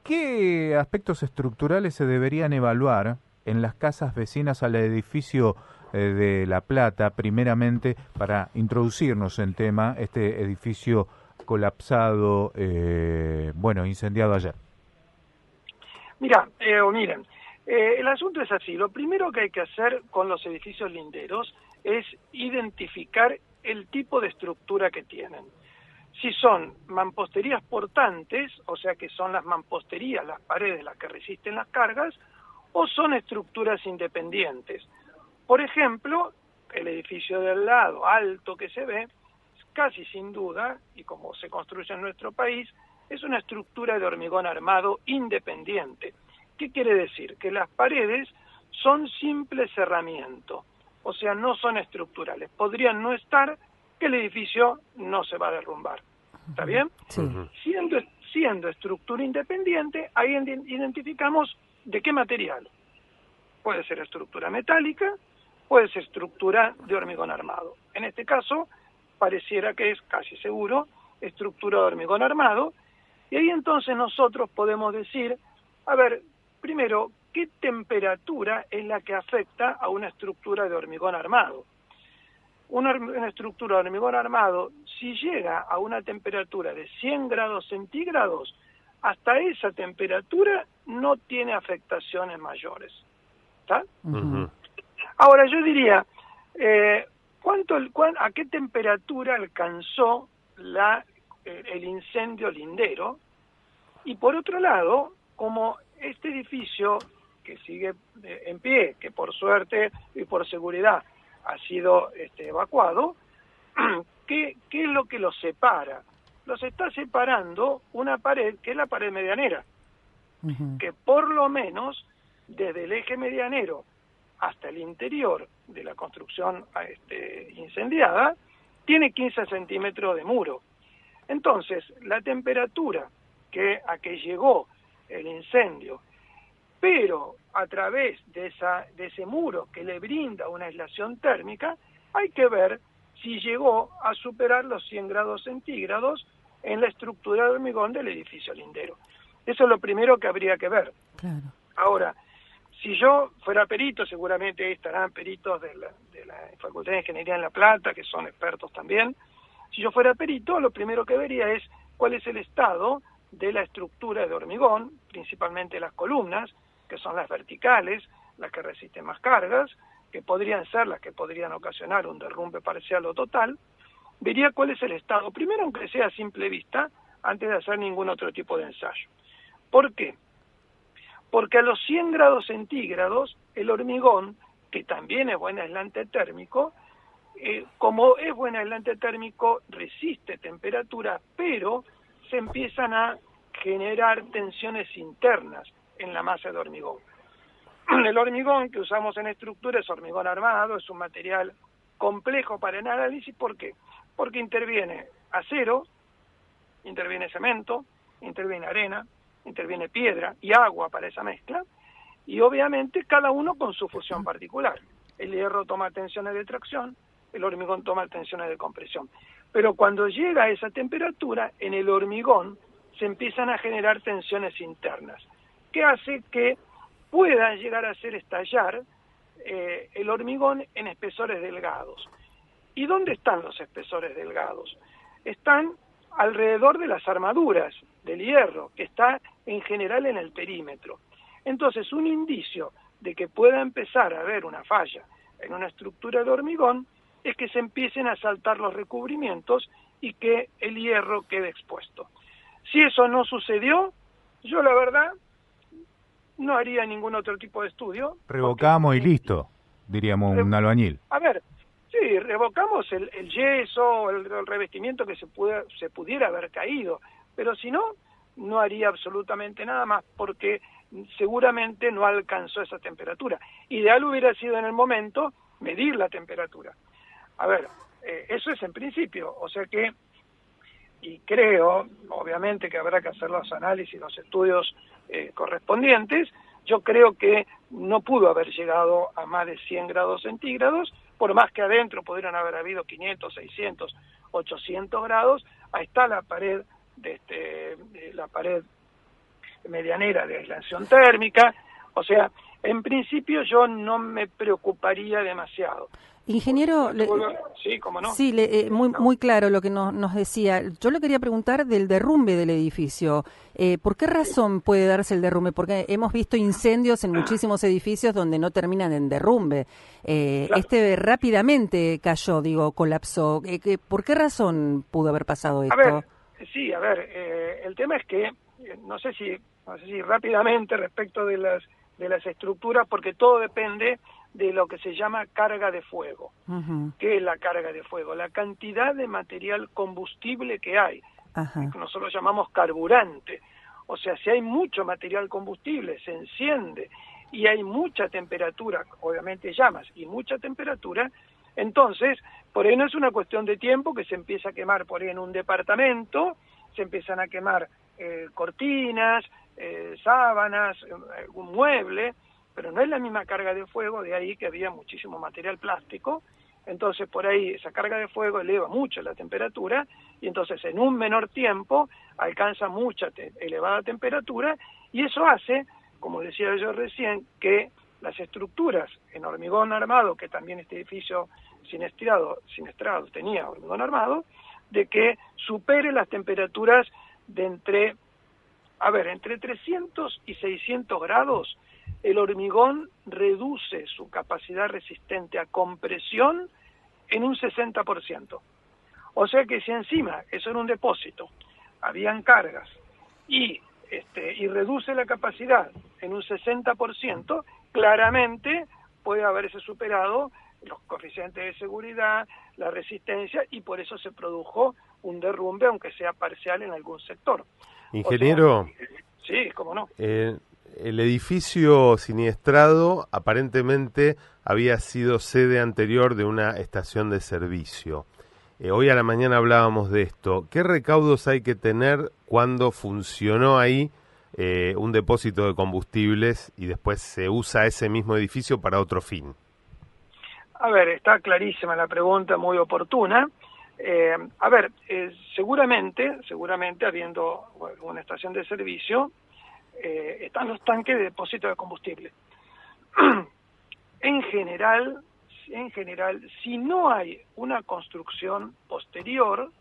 ¿qué aspectos estructurales se deberían evaluar en las casas vecinas al edificio de La Plata, primeramente, para introducirnos en tema, este edificio colapsado, incendiado ayer? Miren, el asunto es así. Lo primero que hay que hacer con los edificios linderos es identificar el tipo de estructura que tienen. Si son mamposterías portantes, o sea que son las mamposterías, las paredes las que resisten las cargas, o son estructuras independientes. Por ejemplo, el edificio de al lado, alto que se ve, casi sin duda, y como se construye en nuestro país, es una estructura de hormigón armado independiente. ¿Qué quiere decir? Que las paredes son simple cerramiento, o sea, no son estructurales. Podrían no estar, que el edificio no se va a derrumbar. ¿Está bien? Sí. Siendo estructura independiente, ahí identificamos de qué material. Puede ser estructura metálica, puede ser estructura de hormigón armado. En este caso, pareciera que es casi seguro estructura de hormigón armado, y ahí entonces nosotros podemos decir, a ver, primero, ¿qué temperatura es la que afecta a una estructura de hormigón armado? Una estructura de hormigón armado, si llega a una temperatura de 100 grados centígrados, hasta esa temperatura no tiene afectaciones mayores. ¿Está? Uh-huh. Ahora, yo diría, ¿a qué temperatura alcanzó el incendio lindero? Y por otro lado, como este edificio que sigue en pie, que por suerte y por seguridad ha sido evacuado, ¿qué es lo que los separa? Los está separando una pared que es la pared medianera, uh-huh, que por lo menos desde el eje medianero hasta el interior de la construcción incendiada tiene 15 centímetros de muro. Entonces, la temperatura a que llegó el incendio, pero a través de ese muro que le brinda una aislación térmica, hay que ver si llegó a superar los 100 grados centígrados en la estructura de hormigón del edificio lindero. Eso es lo primero que habría que ver. claro. Ahora, si yo fuera perito, seguramente estarán peritos de la Facultad de Ingeniería en La Plata, que son expertos también. Si yo fuera perito, lo primero que vería es cuál es el estado de la estructura de hormigón, principalmente las columnas, que son las verticales, las que resisten más cargas, que podrían ser las que podrían ocasionar un derrumbe parcial o total. Vería cuál es el estado, primero aunque sea a simple vista, antes de hacer ningún otro tipo de ensayo. ¿Por qué? Porque a los 100 grados centígrados, el hormigón, que también es buen aislante térmico, como es buen aislante térmico, resiste temperatura, pero se empiezan a generar tensiones internas en la masa de hormigón. El hormigón que usamos en estructura es hormigón armado, es un material complejo para el análisis. ¿Por qué? Porque interviene acero, interviene cemento, interviene arena, interviene piedra y agua para esa mezcla, y obviamente cada uno con su fusión particular. El hierro toma tensiones de tracción, el hormigón toma tensiones de compresión. Pero cuando llega a esa temperatura, en el hormigón se empiezan a generar tensiones internas, que hace que pueda llegar a hacer estallar el hormigón en espesores delgados. ¿Y dónde están los espesores delgados? Están alrededor de las armaduras del hierro, que está en general en el perímetro. Entonces, un indicio de que pueda empezar a haber una falla en una estructura de hormigón es que se empiecen a saltar los recubrimientos y que el hierro quede expuesto. Si eso no sucedió, yo la verdad no haría ningún otro tipo de estudio. Revocamos y listo, diríamos un albañil. A ver, sí, revocamos el yeso, el revestimiento que se pudiera haber caído, pero si no, no haría absolutamente nada más, porque seguramente no alcanzó esa temperatura. Ideal hubiera sido en el momento medir la temperatura. A ver, eso es en principio, o sea que, y creo, obviamente que habrá que hacer los análisis, los estudios correspondientes. Yo creo que no pudo haber llegado a más de 100 grados centígrados, por más que adentro pudieran haber habido 500, 600, 800 grados. Ahí está la pared medianera de aislación térmica. O sea, en principio yo no me preocuparía demasiado. Ingeniero, sí, cómo no. Sí, muy claro lo que nos decía. Yo le quería preguntar del derrumbe del edificio. ¿Por qué razón puede darse el derrumbe? Porque hemos visto incendios en muchísimos edificios donde no terminan en derrumbe. Claro. Este rápidamente cayó, colapsó. ¿Por qué razón pudo haber pasado esto? A ver, el tema es que no sé si rápidamente respecto de las estructuras, porque todo depende de lo que se llama carga de fuego. Uh-huh. ¿Qué es la carga de fuego? La cantidad de material combustible que hay. Uh-huh. Que nosotros llamamos carburante. O sea, si hay mucho material combustible, se enciende y hay mucha temperatura, obviamente llamas, y mucha temperatura, entonces, por ahí no es una cuestión de tiempo que se empieza a quemar por ahí en un departamento, se empiezan a quemar cortinas, sábanas, algún mueble, pero no es la misma carga de fuego, de ahí que había muchísimo material plástico. Entonces por ahí esa carga de fuego eleva mucho la temperatura y entonces en un menor tiempo alcanza mucha elevada temperatura y eso hace, como decía yo recién, que las estructuras en hormigón armado, que también este edificio siniestrado tenía hormigón armado, de que supere las temperaturas de entre 300 y 600 grados. El hormigón reduce su capacidad resistente a compresión en un 60%. O sea que si encima, eso era un depósito, habían cargas y reduce la capacidad en un 60%, claramente puede haberse superado los coeficientes de seguridad, la resistencia, y por eso se produjo un derrumbe, aunque sea parcial en algún sector. Ingeniero. Sí, cómo no. El edificio siniestrado aparentemente había sido sede anterior de una estación de servicio. Hoy a la mañana hablábamos de esto. ¿Qué recaudos hay que tener cuando funcionó ahí un depósito de combustibles y después se usa ese mismo edificio para otro fin? A ver, está clarísima la pregunta, muy oportuna. Seguramente habiendo una estación de servicio, están los tanques de depósito de combustible. En general, si no hay una construcción posterior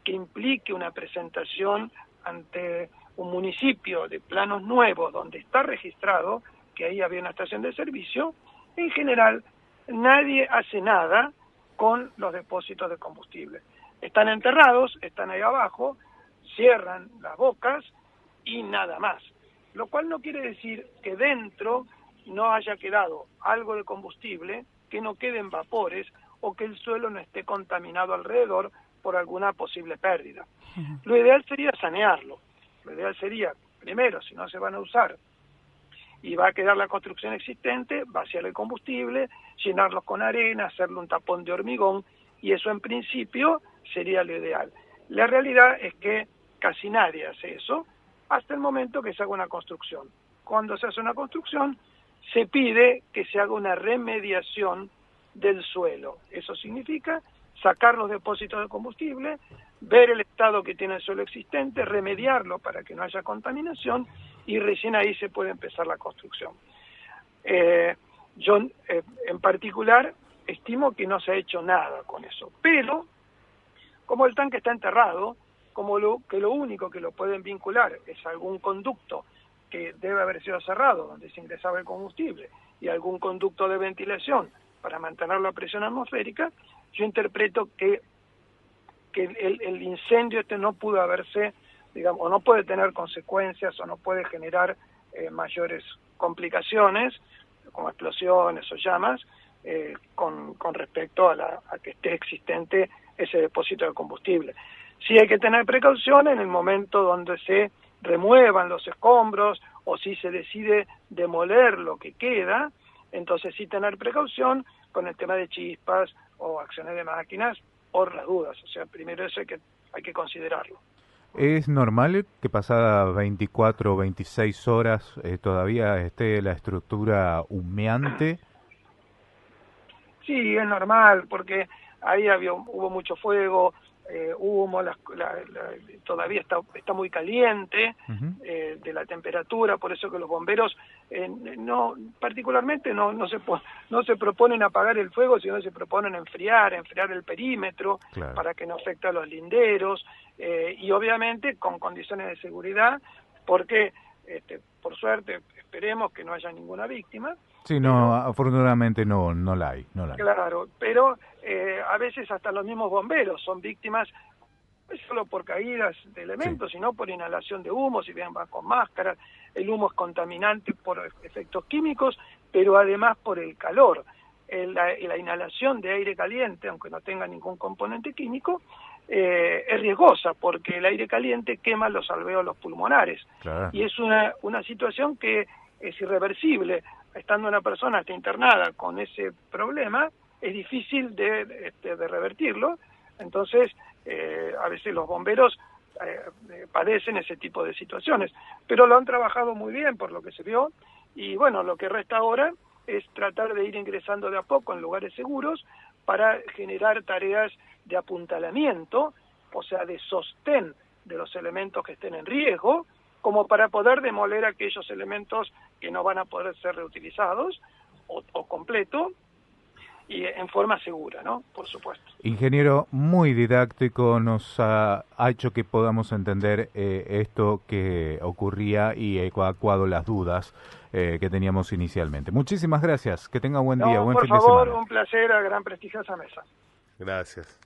que implique una presentación ante un municipio de planos nuevos donde está registrado que ahí había una estación de servicio, en general nadie hace nada con los depósitos de combustible. Están enterrados, están ahí abajo, cierran las bocas y nada más. Lo cual no quiere decir que dentro no haya quedado algo de combustible, que no queden vapores o que el suelo no esté contaminado alrededor por alguna posible pérdida. Uh-huh. Lo ideal sería sanearlo. Lo ideal sería, primero, si no se van a usar y va a quedar la construcción existente, vaciar el combustible, llenarlos con arena, hacerle un tapón de hormigón, y eso en principio sería lo ideal. La realidad es que casi nadie hace eso hasta el momento que se haga una construcción. Cuando se hace una construcción, se pide que se haga una remediación del suelo. Eso significa sacar los depósitos de combustible, ver el estado que tiene el suelo existente, remediarlo para que no haya contaminación y recién ahí se puede empezar la construcción. Yo en particular estimo que no se ha hecho nada con eso, pero como el tanque está enterrado, que lo único que lo pueden vincular es algún conducto que debe haber sido cerrado, donde se ingresaba el combustible, y algún conducto de ventilación para mantener la presión atmosférica, yo interpreto que el incendio no pudo haberse, digamos, o no puede tener consecuencias, o no puede generar mayores complicaciones, como explosiones o llamas, con respecto a que esté existente ese depósito de combustible. Sí hay que tener precaución en el momento donde se remuevan los escombros o si se decide demoler lo que queda, entonces sí tener precaución con el tema de chispas o acciones de máquinas por las dudas. O sea, primero eso hay que considerarlo. ¿Es normal que pasada 24 o 26 horas todavía esté la estructura humeante? Sí, es normal, porque ahí hubo mucho fuego, humo, todavía está muy caliente de la temperatura, por eso que los bomberos particularmente no se proponen apagar el fuego, sino se proponen enfriar el perímetro, claro, para que no afecte a los linderos, y obviamente con condiciones de seguridad, porque por suerte esperemos que no haya ninguna víctima. Sí, no, afortunadamente no la hay. Claro, pero a veces hasta los mismos bomberos son víctimas, no solo por caídas de elementos, sino por inhalación de humo, si bien van con máscara. El humo es contaminante por efectos químicos, pero además por el calor. La inhalación de aire caliente, aunque no tenga ningún componente químico, es riesgosa, porque el aire caliente quema los alvéolos pulmonares. Claro. Y es una situación que es irreversible. Estando una persona internada con ese problema, es difícil de revertirlo. Entonces, a veces los bomberos padecen ese tipo de situaciones, pero lo han trabajado muy bien por lo que se vio, y bueno, lo que resta ahora es tratar de ir ingresando de a poco en lugares seguros para generar tareas de apuntalamiento, o sea, de sostén de los elementos que estén en riesgo, como para poder demoler aquellos elementos que no van a poder ser reutilizados o completo, y en forma segura, ¿no? Por supuesto. Ingeniero, muy didáctico, nos ha hecho que podamos entender esto que ocurría y evacuado las dudas que teníamos inicialmente. Muchísimas gracias, que tenga buen día, buen fin de semana. Por favor, un placer, a gran prestigiosa mesa. Gracias.